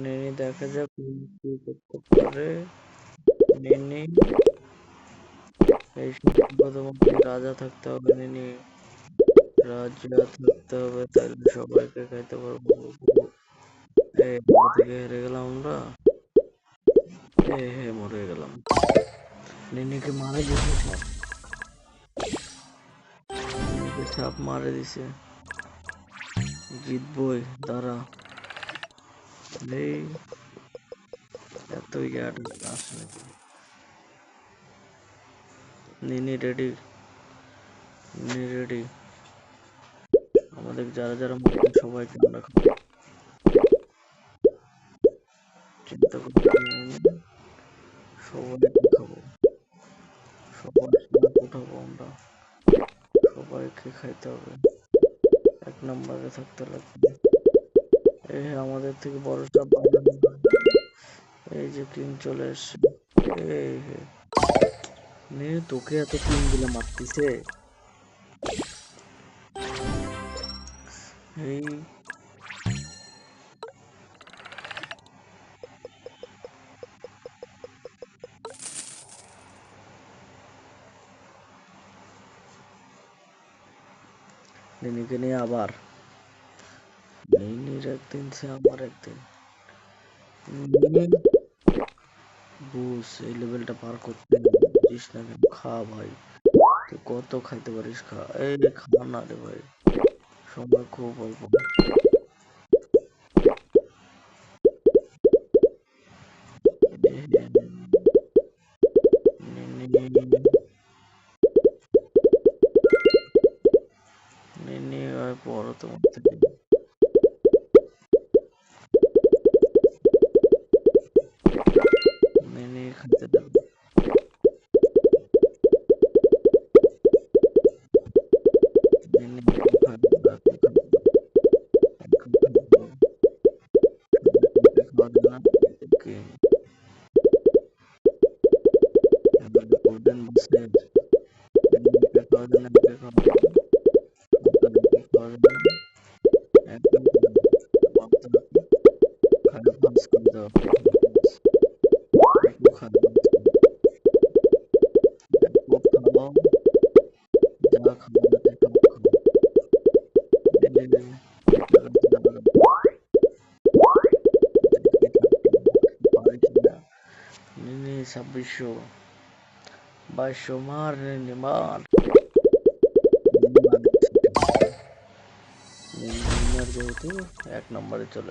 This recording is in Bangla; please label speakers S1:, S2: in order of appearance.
S1: নিনি দেখা যাক কি করতে পারে। নিনি এই তোমাকে রাজা থাকতে হবে। নিনি রাজা থাকতে হবে, তাহলে সবাইকে খাইতে পারবো। এই থেকে হেরে গেলাম আমরা। মরে গেলাম। নিনিকে মারে দিছে সাপ। নিনিকে সাপ মারে দিছে। জিতবই দাঁড়া। এই এত ইয়ার আসে নাকি? নিনি রেডি, নিনি রেডি। আমাদের যারা যারা মারবে সবাইকে আমরা খাবো। চিন্তা করতে সবাইকে খাবো, সবার উঠাবো আমরা, সবাইকে খাইতে হবে। 1 নম্বরে থাকতে লাগবে। আমাদের থেকে বড় সাপ বাইরে। এই যে কিং চলে এসছে। তোকে এত কিং গুলো মারতেছে। এই নিনিকে নিয়ে আবার নিনির একদিন সে আমার একদিন। বুঝ এই লেভেলটা পার করতে বুঝিস না কেন? খা ভাই, তুই কত খাইতে পারিস খা। এই খা না রে ভাই, সময় খুব অল্প। নিনি বড় তোমার থেকে। নিনি খাইতে দেবে। নিনি 2600 2200 মার নিনি মার। যেহেতু 1 নম্বরে চলে